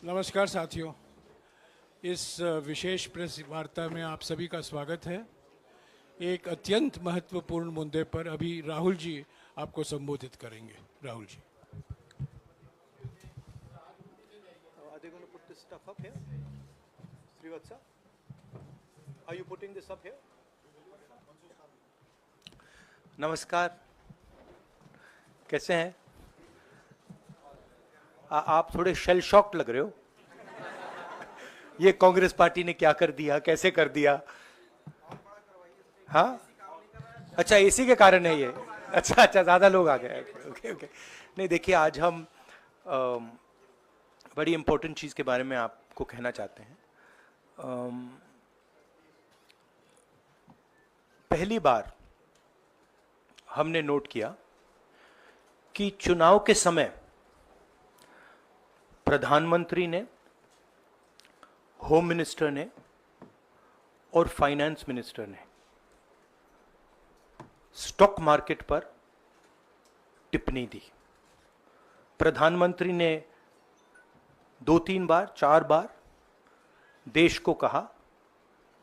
नमस्कार साथियों, इस विशेष प्रेस वार्ता में आप सभी का स्वागत है। एक अत्यंत महत्वपूर्ण मुद्दे पर अभी राहुल जी आपको संबोधित करेंगे। Rahul ji. Are they going to put this stuff up here? Srivatsa? Are you putting this up here? नमस्कार, कैसे हैं? आप थोड़े शेल शॉक्ड लग रहे हो। ये कांग्रेस पार्टी ने क्या कर दिया, कैसे कर दिया? हाँ, अच्छा इसी के कारण है ये। अच्छा ज्यादा लोग आ गए। ओके। नहीं देखिए, आज हम बड़ी इंपॉर्टेंट चीज के बारे में आपको कहना चाहते हैं। पहली बार हमने नोट किया कि चुनाव के समय प्रधानमंत्री ने, होम मिनिस्टर ने और फाइनेंस मिनिस्टर ने स्टॉक मार्केट पर टिप्पणी दी। प्रधानमंत्री ने 2-3 बार, 4 बार देश को कहा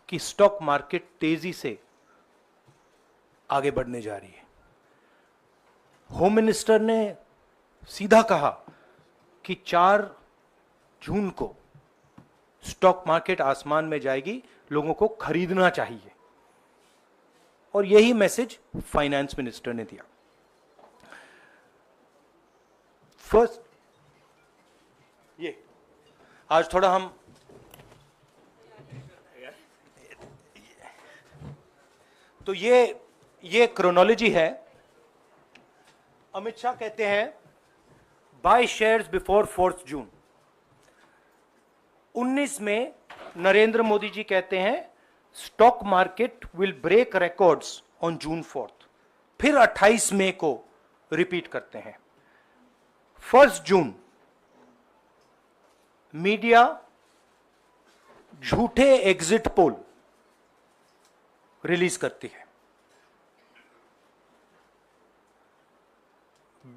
कि स्टॉक मार्केट तेजी से आगे बढ़ने जा रही है। होम मिनिस्टर ने सीधा कहा कि 4 जून को स्टॉक मार्केट आसमान में जाएगी, लोगों को खरीदना चाहिए। और यही मैसेज फाइनेंस मिनिस्टर ने दिया। फर्स्ट, ये आज थोड़ा हम तो ये क्रोनोलॉजी है। अमित शाह कहते हैं बाय शेयर्स बिफोर 4 जून। 19 में नरेंद्र मोदी जी कहते हैं stock market will break records on June 4। फिर 28 मई को रिपीट करते हैं। 1 जून मीडिया झूठे एग्जिट पोल रिलीज करती है।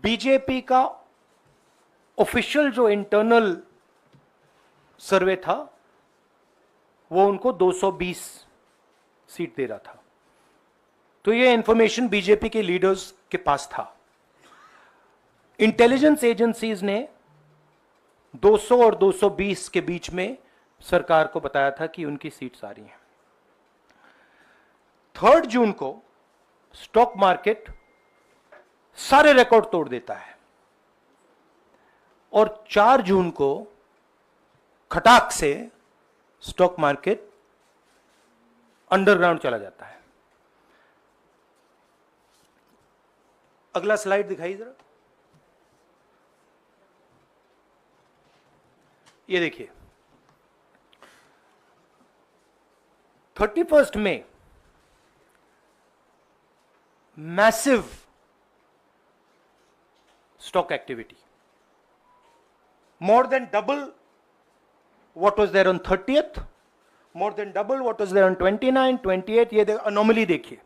बीजेपी का ऑफिशियल जो इंटरनल सर्वे था वो उनको 220 सीट दे रहा था। तो ये इंफॉर्मेशन बीजेपी के लीडर्स के पास था। इंटेलिजेंस एजेंसीज ने 200 और 220 के बीच में सरकार को बताया था कि उनकी सीट्स आ रही हैं। 3 जून को स्टॉक मार्केट सारे रिकॉर्ड तोड़ देता है और 4 जून को खटाक से स्टॉक मार्केट अंडरग्राउंड चला जाता है। अगला स्लाइड दिखाइए जरा। ये देखिए, 31 मई massive stock activity, more than double what was there on 30th, more than double what was there on 29, 28। ये अनोमली देखिए।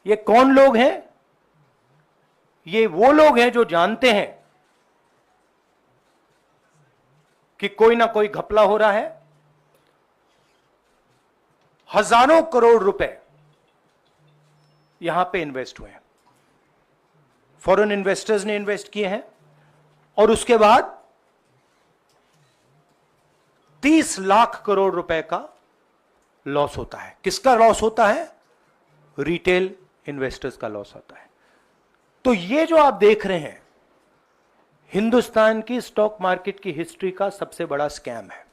ये कौन लोग हैं? ये वो लोग हैं जो जानते हैं कि कोई ना कोई घपला हो रहा है। हजारों करोड़ रुपए यहां पे इन्वेस्ट हुए हैं, फॉरेन इन्वेस्टर्स ने इन्वेस्ट किए हैं। और उसके बाद 30 लाख करोड़ रुपए का लॉस होता है। किसका लॉस होता है? रिटेल इन्वेस्टर्स का लॉस होता है। तो ये जो आप देख रहे हैं, हिंदुस्तान की स्टॉक मार्केट की हिस्ट्री का सबसे बड़ा स्कैम है।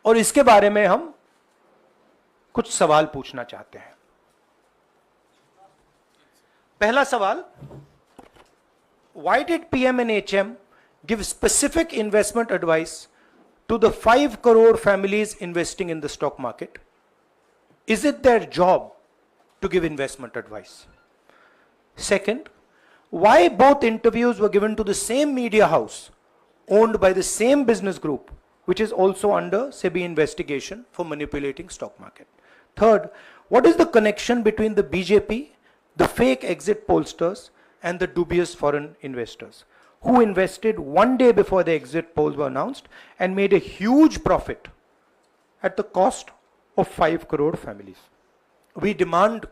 और इसके बारे में हम कुछ सवाल पूछना चाहते हैं। पहला सवाल, why did PM and HM give specific investment advice to the 5 crore families investing in the stock market? Is it their job to give investment advice? Second, why both interviews were given to the same media house owned by the same business group, which is also under SEBI investigation for manipulating stock market? Third, what is the connection between the BJP, the fake exit pollsters and the dubious foreign investors? who invested one day before the exit polls were announced and made a huge profit at the cost of 5 crore families. We demand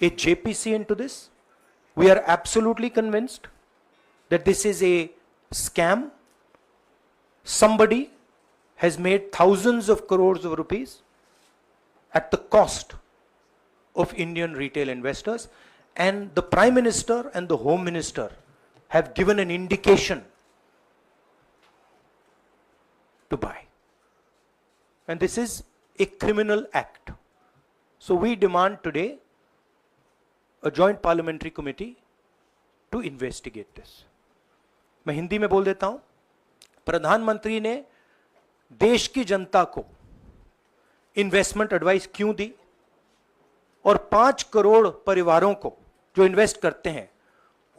a JPC into this. We are absolutely convinced that this is a scam. Somebody has made thousands of crores of rupees at the cost of Indian retail investors, and the Prime Minister and the Home Minister have given an indication to buy. And this is a criminal act. So we demand today a joint parliamentary committee to investigate this. मैं हिंदी में बोल देता हूं, प्रधानमंत्री ने देश की जनता को इन्वेस्टमेंट एडवाइस क्यों दी, और 5 करोड़ परिवारों को जो इन्वेस्ट करते हैं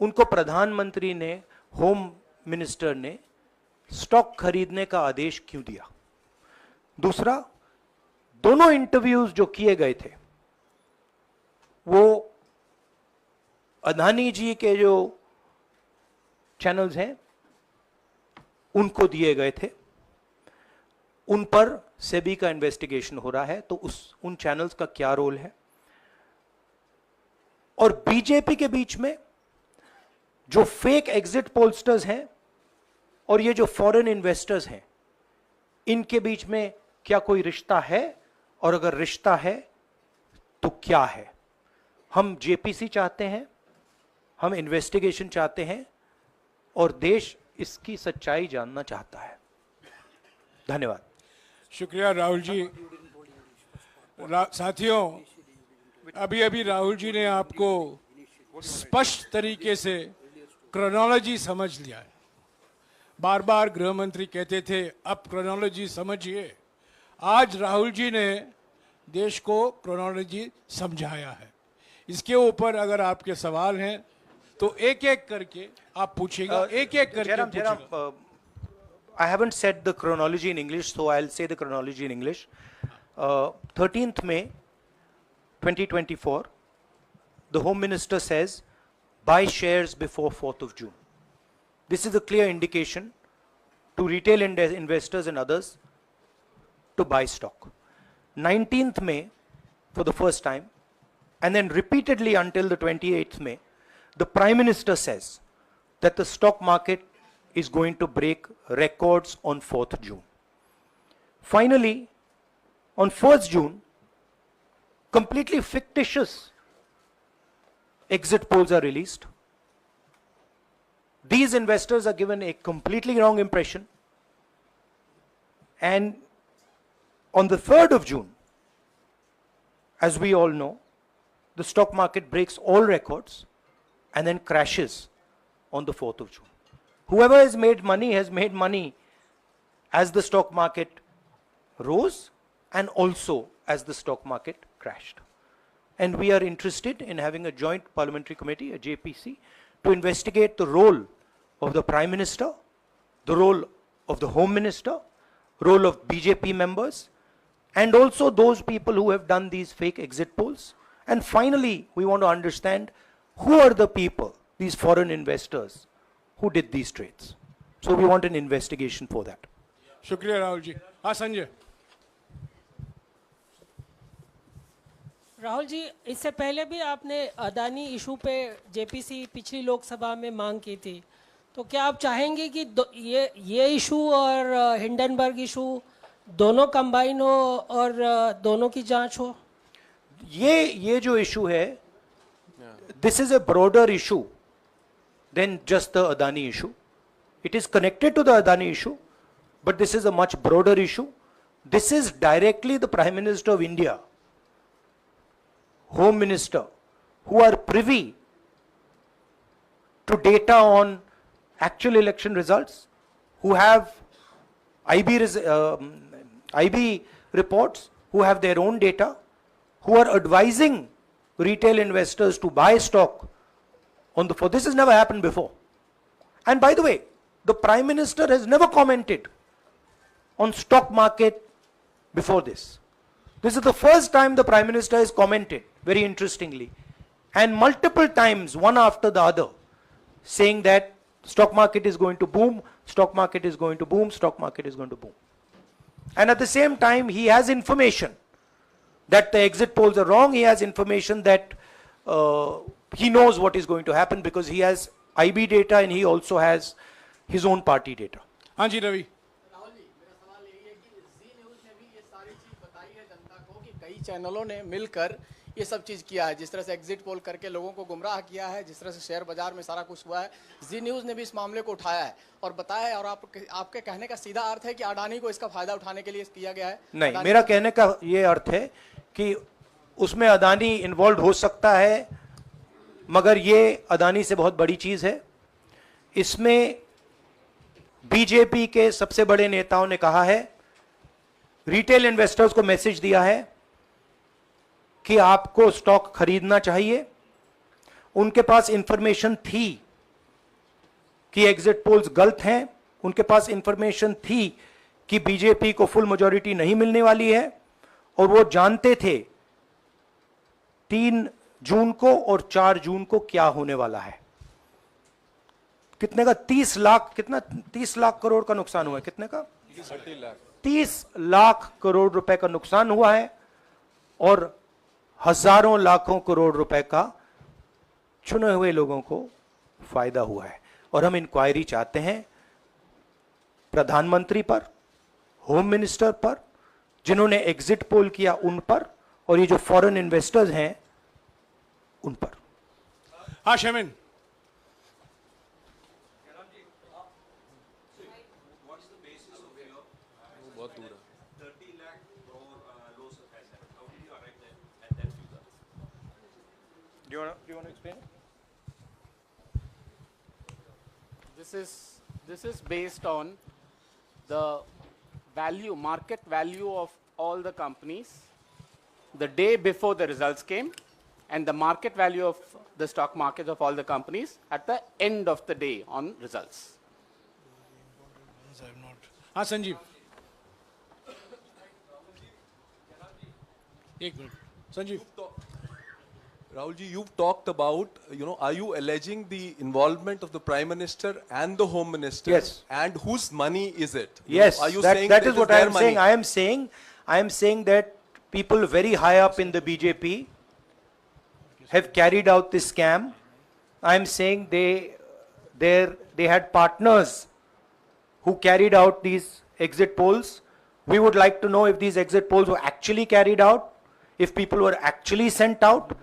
उनको प्रधानमंत्री ने, होम मिनिस्टर ने स्टॉक खरीदने का आदेश क्यों दिया। दूसरा, दोनों इंटरव्यूज जो किए गए थे वो अदानी जी के जो चैनल्स हैं उनको दिए गए थे, उन पर सेबी का इन्वेस्टिगेशन हो रहा है, तो उन चैनल्स का क्या रोल है। और बीजेपी के बीच में जो फेक एग्जिट पोलस्टर्स हैं और ये जो फॉरेन इन्वेस्टर्स हैं, इनके बीच में क्या कोई रिश्ता है, और अगर रिश्ता है तो क्या है। हम जेपीसी चाहते हैं, हम इन्वेस्टिगेशन चाहते हैं, और देश इसकी सच्चाई जानना चाहता है। धन्यवाद। शुक्रिया राहुल जी। साथियों, अभी अभी राहुल जी ने आपको स्पष्ट तरीके से क्रोनोलॉजी समझ लिया है। बार बार गृह मंत्री कहते थे अब क्रोनोलॉजी समझिए। आज राहुल जी ने देश को क्रोनोलॉजी समझाया है। इसके ऊपर अगर आपके सवाल हैं तो एक एक करके आप पूछेगा, एक एक करके पूछेगा। I haven't said the chronology in English, so I'll say the chronology in English. 13th May 2024, the Home Minister says, buy shares before 4th of June. This is a clear indication to retail investors and others to buy stock. 19th May, for the first time, and then repeatedly until the 28th May, the Prime Minister says that the stock market is going to break records on 4th June. Finally, on 1st June, completely fictitious exit polls are released. These investors are given a completely wrong impression. And on the 3rd of June, as we all know, the stock market breaks all records and then crashes on the 4th of June. Whoever has made money as the stock market rose and also as the stock market crashed. And we are interested in having a joint parliamentary committee, a JPC, to investigate the role of the Prime Minister, the role of the Home Minister, role of BJP members, and also those people who have done these fake exit polls. And finally, we want to understand who are the people, these foreign investors, who did these trades. So we want an investigation for that. शुक्रिया राहुल जी। हाँ संजय। राहुल जी, इससे पहले भी आपने Adani issue पे JPC पिछली लोकसभा में मांग की थी, तो क्या आप चाहेंगे कि ये इशू और हिंडनबर्ग इशू दोनों कंबाइन हो और दोनों की जांच हो? ये जो इशू है, this is a broader issue than just the Adani issue. It is connected to the Adani issue, but this is a much broader issue. This is directly the Prime Minister of India, Home Minister, who are privy to data on actual election results, who have IB reports, who have their own data, who are advising retail investors to buy stock on the 4th. This has never happened before. And by the way, the Prime Minister has never commented on stock market before this. This is the first time the Prime Minister has commented, very interestingly, and multiple times, one after the other, saying that stock market is going to boom, stock market is going to boom, stock market is going to boom. And at the same time, he has information that the exit polls are wrong. He has information that he knows what is going to happen because he has IB data and he also has his own party data. हाँ जी रवि। राहुल जी, मेरा सवाल यही है कि जी news ने भी ये सारी चीज बताई है जनता को कि कई चैनलों ने मिलकर ये सब चीज किया है, जिस तरह से एग्जिट पोल करके लोगों को गुमराह किया है, जिस तरह से शेयर बाजार में सारा कुछ हुआ है, जी न्यूज़ ने भी इस मामले को उठाया है और बताया है। और आपके कहने का सीधा अर्थ है कि अडानी को इसका फायदा उठाने के लिए किया गया है? नहीं, मेरा कहने का ये अर्थ है कि उसमें अदानी इन्वॉल्व हो सकता है, मगर ये अदानी से बहुत बड़ी चीज है। इसमें बीजेपी के सबसे बड़े नेताओं ने कहा है, रिटेल इन्वेस्टर्स को मैसेज दिया है कि आपको स्टॉक खरीदना चाहिए। उनके पास इंफॉर्मेशन थी कि एग्जिट पोल्स गलत हैं, उनके पास इंफॉर्मेशन थी कि बीजेपी को फुल मेजॉरिटी नहीं मिलने वाली है, और वो जानते थे 3 जून को और 4 जून को क्या होने वाला है। कितने का 30 लाख, कितना 30 लाख करोड़ का नुकसान हुआ है? कितने का? 30 लाख करोड़ रुपए का नुकसान हुआ है और हजारों लाखों करोड़ रुपए का चुने हुए लोगों को फायदा हुआ है। और हम इंक्वायरी चाहते हैं प्रधानमंत्री पर, होम मिनिस्टर पर, जिन्होंने एग्जिट पोल किया उन पर, और ये जो फॉरेन इन्वेस्टर्स हैं उन पर। हाँ शमिन। Do you want to explain? This is based on the value, market value of all the companies the day before the results came, and the market value of the stock market of all the companies at the end of the day on results. हाँ संजीव, एक minute Sanjeev. Rahul ji, you've talked about, are you alleging the involvement of the Prime Minister and the Home Minister? Yes. And whose money is it? Yes, Are you that, saying that it is what their I am saying. money? I am saying that people very high up in the BJP have carried out this scam. I am saying they had partners who carried out these exit polls. We would like to know if these exit polls were actually carried out, if people were actually sent out,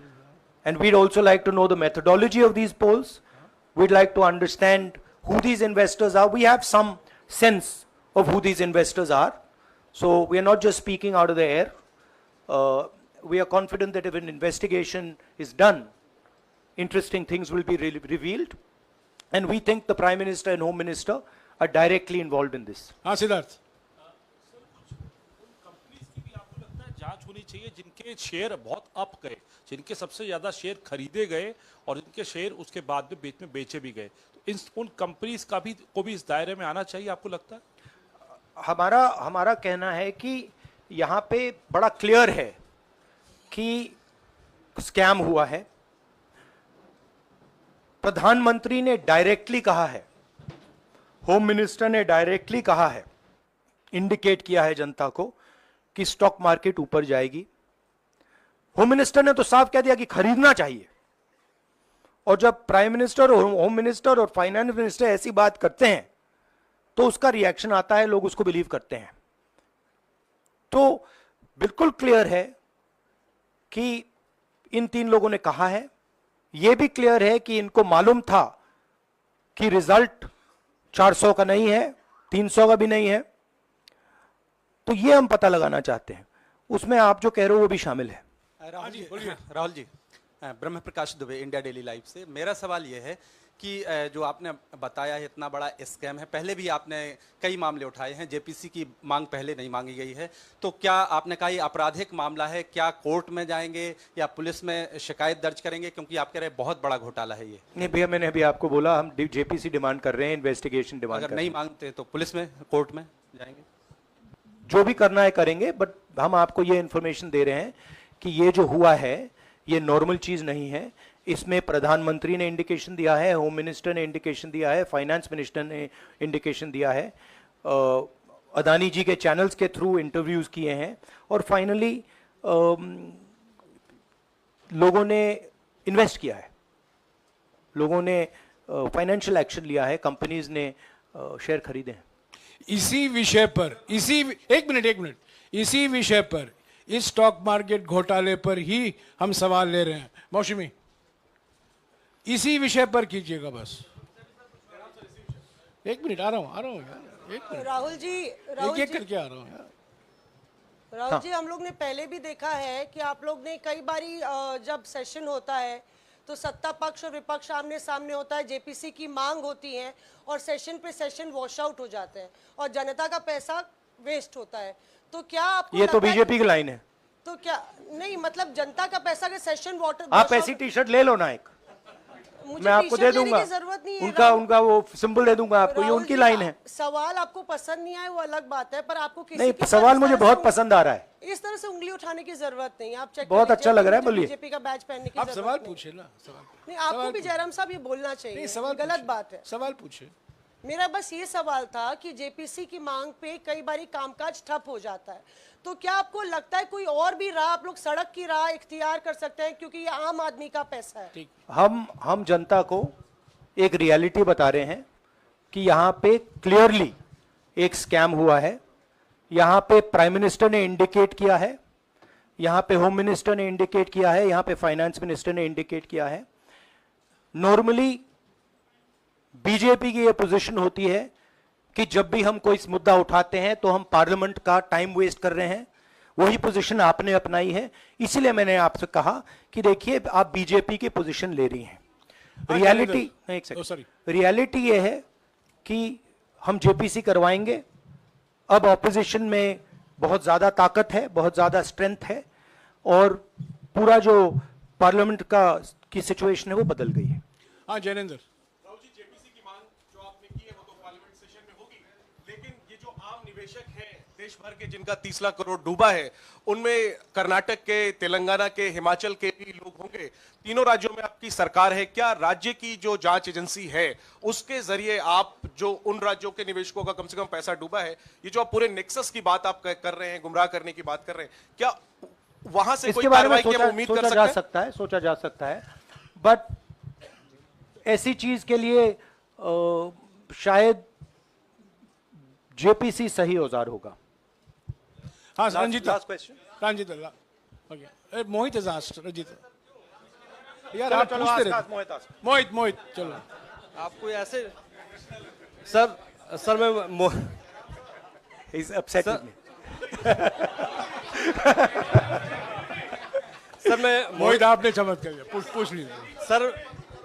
and we'd also like to know the methodology of these polls. We'd like to understand who these investors are. We have some sense of who these investors are. So we are not just speaking out of the air. We are confident that if an investigation is done, interesting things will be revealed. And we think the Prime Minister and Home Minister are directly involved in this. हाँ Siddharth. Companies की भी आपको लगता है जांच होनी चाहिए जिनके शेयर बहुत अप गए, जिनके सबसे ज्यादा शेयर खरीदे गए और जिनके शेयर उसके बाद में बीच में बेचे भी गए, तो उन कंपनीज का भी को भी इस दायरे में आना चाहिए, आपको लगता है? हमारा कहना है कि यहाँ पे बड़ा क्लियर है कि स्कैम हुआ है। प्रधानमंत्री ने डायरेक्टली कहा है, होम मिनिस्टर ने डायरेक्टली कहा है, इंडिकेट किया है जनता को कि स्टॉक मार्केट ऊपर जाएगी। होम मिनिस्टर ने तो साफ कह दिया कि खरीदना चाहिए, और जब प्राइम मिनिस्टर और होम मिनिस्टर और फाइनेंस मिनिस्टर ऐसी बात करते हैं तो उसका रिएक्शन आता है, लोग उसको बिलीव करते हैं। तो बिल्कुल क्लियर है कि इन 3 लोगों ने कहा है। यह भी क्लियर है कि इनको मालूम था कि रिजल्ट 400 का नहीं है, 300 का भी नहीं है। तो ये हम पता लगाना चाहते हैं, उसमें आप जो कह रहे हो वो भी शामिल है। राहुल जी, ब्रह्म प्रकाश दुबे, इंडिया डेली लाइव से। मेरा सवाल यह है कि जो आपने बताया है इतना बड़ा स्कैम है, पहले भी आपने कई मामले उठाए हैं, जेपीसी की मांग पहले नहीं मांगी गई है, तो क्या आपने कहा ये आपराधिक मामला है, क्या कोर्ट में जाएंगे या पुलिस में शिकायत दर्ज करेंगे, क्योंकि आप कह रहे हैं बहुत बड़ा घोटाला है ये? नहीं भैया, मैंने अभी आपको बोला हम जेपीसी डिमांड कर रहे हैं, इन्वेस्टिगेशन डिमांड अगर नहीं मांगते तो पुलिस में, कोर्ट में जाएंगे? जो भी करना है करेंगे, बट हम आपको ये इंफॉर्मेशन दे रहे हैं कि ये जो हुआ है ये नॉर्मल चीज नहीं है। इसमें प्रधानमंत्री ने इंडिकेशन दिया है, होम मिनिस्टर ने इंडिकेशन दिया है, फाइनेंस मिनिस्टर ने इंडिकेशन दिया है, अदानी जी के चैनल्स के थ्रू इंटरव्यूज किए हैं, और फाइनली लोगों ने इन्वेस्ट किया है, लोगों ने फाइनेंशियल एक्शन लिया है, कंपनीज ने शेयर खरीदे हैं। इसी विषय पर, एक मिनट, इसी विषय पर, इस स्टॉक मार्केट घोटाले पर ही हम सवाल ले रहे हैं। मौसमी, इसी विषय पर कीजिएगा बस। एक मिनट, आ रहा हूं यार, एक मिनट, राहुल जी, एक करके आ रहा हूं यार। राहुल जी, हम लोग ने पहले भी देखा है कि आप लोग ने कई बारी जब सेशन होता है तो सत्ता पक्ष और विपक्ष आमने सामने होता है, जेपीसी की मांग होती है और सेशन पे सेशन वॉश आउट हो जाते हैं और जनता का पैसा वेस्ट होता है। तो क्या आपको ये तो लगता है बीजेपी की लाइन है। तो क्या नहीं, मतलब जनता का पैसा के सेशन वाटर आप ऐसी टी शर्ट ले लो ना एक, मैं आपको दे दूंगा, जरूरत नहीं है। उनका वो सिंबल दे दूंगा आपको, ये राहुल उनकी जी, लाइन है। सवाल आपको पसंद नहीं आए वो अलग बात है, पर आपको किसी नहीं, की सवाल मुझे बहुत पसंद आ रहा है। इस तरह से उंगली उठाने की जरूरत नहीं है। आप चेक बहुत अच्छा लग रहा है, बोलिए। बीजेपी का बैच पहनने की आप जरूरत सवाल नहीं। पूछे ना, सवाल नहीं, आपको भी जयराम साहब ये बोलना नहीं, चाहिए, सवाल गलत पूछे, बात है। सवाल पूछे। मेरा बस ये सवाल था कि जेपीसी की मांग पे कई बारी कामकाज ठप हो जाता है, तो क्या आपको लगता है कोई और भी राह आप लोग सड़क की राह इख्तियार कर सकते हैं, क्योंकि ये आम आदमी का पैसा है। हम जनता को एक रियलिटी बता रहे हैं कि यहाँ पे क्लियरली एक स्कैम हुआ है। यहाँ पे प्राइम मिनिस्टर ने इंडिकेट किया है, यहाँ पे होम मिनिस्टर ने इंडिकेट किया है, यहाँ पे फाइनेंस मिनिस्टर ने इंडिकेट किया है। नॉर्मली बीजेपी की ये पोजीशन होती है कि जब भी हम कोई मुद्दा उठाते हैं तो हम पार्लियामेंट का टाइम वेस्ट कर रहे हैं। वही पोजीशन आपने अपनाई है, इसीलिए मैंने आपसे कहा कि देखिए आप बीजेपी की पोजीशन ले रही हैं। रियलिटी, एक सेकंड, रियलिटी ये है कि हम जेपीसी करवाएंगे। अब ऑपोजिशन में बहुत ज्यादा ताकत है, बहुत ज्यादा स्ट्रेंथ है, और पूरा जो पार्लियामेंट की सिचुएशन है वो बदल गई है। हाँ जैनेंद्र, जेपीसी की मांग जो आपने की है वो तो पार्लियामेंट सेशन में होगी, लेकिन ये जो आम निवेशक हैं देश भर के जिनका 30 लाख करोड़ डूबा है, उनमें कर्नाटक के, तेलंगाना के, हिमाचल के भी लोग होंगे। तीनों राज्यों में आपकी सरकार है, क्या राज्य की जो जांच एजेंसी है उसके जरिए आप जो उन राज्यों के निवेशकों का कम से कम पैसा डूबा है, ये जो आप पूरे नेक्सस की बात आप कर रहे हैं, गुमराह करने की बात कर रहे हैं, क्या वहां से कोई कार्रवाई की हम उम्मीद कर सकते हैं? सोचा जा सकता है, बट ऐसी चीज के लिए शायद जेपीसी सही औजार होगा। हाँ Ranjita, last question. Ranjita, okay, Mohit is asked, Ranjita यार आप पूछते रहे। मोहित चलो। आपको ऐसे सर मैं He's upsetting me. सर मैं मोहित आपने चमत्कार किया, पूछ लीजिए।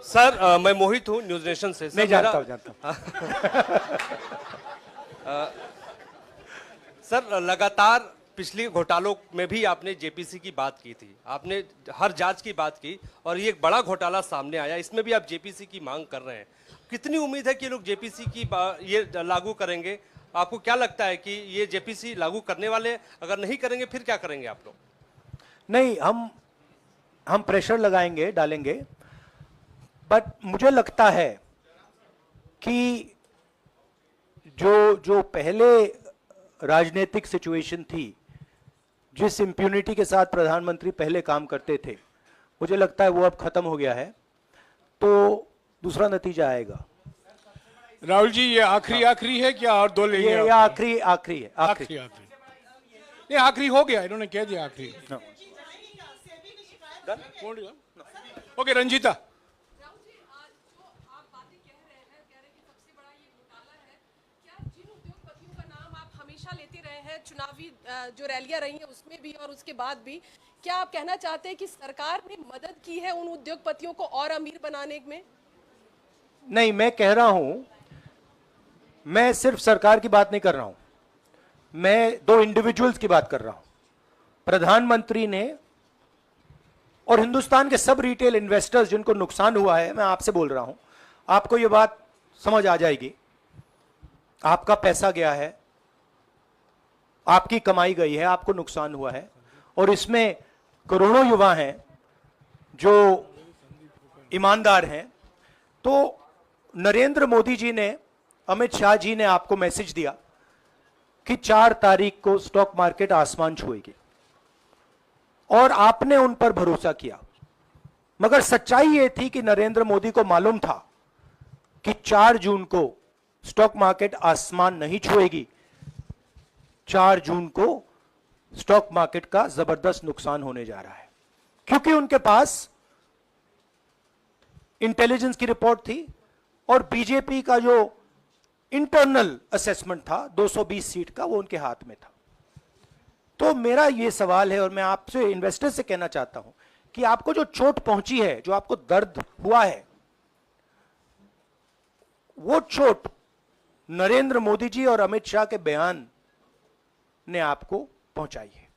सर मैं मोहित हूँ न्यूज नेशन से। नहीं, जानता हूँ। सर लगातार पिछली घोटालों में भी आपने जेपीसी की बात की थी, आपने हर जांच की बात की, और ये एक बड़ा घोटाला सामने आया, इसमें भी आप जेपीसी की मांग कर रहे हैं। कितनी उम्मीद है कि लोग जेपीसी की ये लागू करेंगे? आपको क्या लगता है कि ये जेपीसी लागू करने वाले, अगर नहीं करेंगे फिर क्या करेंगे आप लोग? नहीं, हम प्रेशर लगाएंगे, डालेंगे, बट मुझे लगता है कि जो पहले राजनीतिक सिचुएशन थी, जिस इंप्यूनिटी के साथ प्रधानमंत्री पहले काम करते थे, मुझे लगता है वो अब खत्म हो गया है, तो दूसरा नतीजा आएगा। राहुल जी, ये आखिरी है क्या, और दो लेंगे? ये आखिरी है। आखिरी नहीं, आखिरी हो गया, इन्होंने कह दिया आखिरी। ओके रंजीता। चुनावी जो रैलियां रही हैं उसमें भी और उसके बाद भी, क्या आप कहना चाहते हैं कि सरकार ने मदद की है उन उद्योगपतियों को और अमीर बनाने में? नहीं, मैं कह रहा हूं, मैं सिर्फ सरकार की बात नहीं कर रहा हूं, मैं दो इंडिविजुअल्स की बात कर रहा हूं। प्रधानमंत्री ने और हिंदुस्तान के सब रिटेल इन्वेस्टर्स जिनको नुकसान हुआ है, मैं आपसे बोल रहा हूं, आपको यह बात समझ आ जाएगी। आपका पैसा गया है, आपकी कमाई गई है, आपको नुकसान हुआ है, और इसमें करोड़ों युवा हैं जो ईमानदार हैं, तो नरेंद्र मोदी जी ने, अमित शाह जी ने आपको मैसेज दिया कि 4 तारीख को स्टॉक मार्केट आसमान छुएगी, और आपने उन पर भरोसा किया। मगर सच्चाई यह थी कि नरेंद्र मोदी को मालूम था कि 4 जून को स्टॉक मार्केट आसमान नहीं छुएगी। 4 जून को स्टॉक मार्केट का जबरदस्त नुकसान होने जा रहा है, क्योंकि उनके पास इंटेलिजेंस की रिपोर्ट थी और बीजेपी का जो इंटरनल असेसमेंट था 220 सीट का, वो उनके हाथ में था। तो मेरा ये सवाल है, और मैं आपसे इन्वेस्टर से कहना चाहता हूं कि आपको जो चोट पहुंची है, जो आपको दर्द हुआ है, वो चोट नरेंद्र मोदी जी और अमित शाह के बयान ने आपको पहुंचाई है।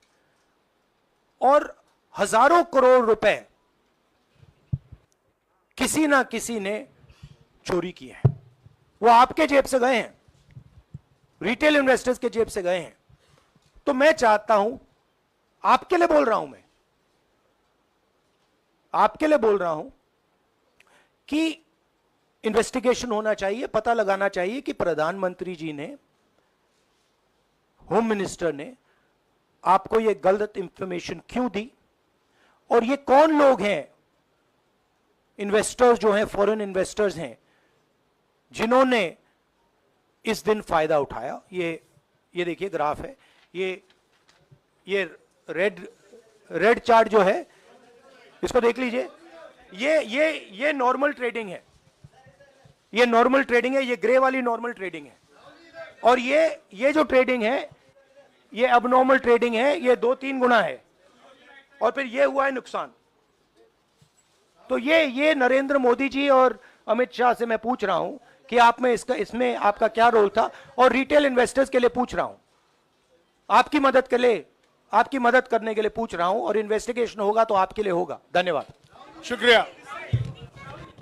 और हजारों करोड़ रुपए किसी ना किसी ने चोरी किए हैं, वो आपके जेब से गए हैं, रिटेल इन्वेस्टर्स के जेब से गए हैं। तो मैं चाहता हूं, आपके लिए बोल रहा हूं, मैं आपके लिए बोल रहा हूं कि इन्वेस्टिगेशन होना चाहिए, पता लगाना चाहिए कि प्रधानमंत्री जी ने, होम मिनिस्टर ने आपको यह गलत इंफॉर्मेशन क्यों दी, और ये कौन लोग हैं, इन्वेस्टर्स जो हैं, फॉरेन इन्वेस्टर्स हैं, जिन्होंने इस दिन फायदा उठाया। ये देखिए ग्राफ है, ये रेड चार्ट जो है, इसको देख लीजिए। ये नॉर्मल ट्रेडिंग है, ये नॉर्मल ट्रेडिंग है, ये ग्रे वाली नॉर्मल ट्रेडिंग है, और ये जो ट्रेडिंग है ये अबनॉर्मल ट्रेडिंग है, ये 2-3 गुना है, और फिर ये हुआ है नुकसान। तो ये नरेंद्र मोदी जी और अमित शाह से मैं पूछ रहा हूं कि आप में इसमें आपका क्या रोल था, और रिटेल इन्वेस्टर्स के लिए पूछ रहा हूं, आपकी मदद के लिए, आपकी मदद करने के लिए पूछ रहा हूं, और इन्वेस्टिगेशन होगा तो आपके लिए होगा। धन्यवाद। शुक्रिया।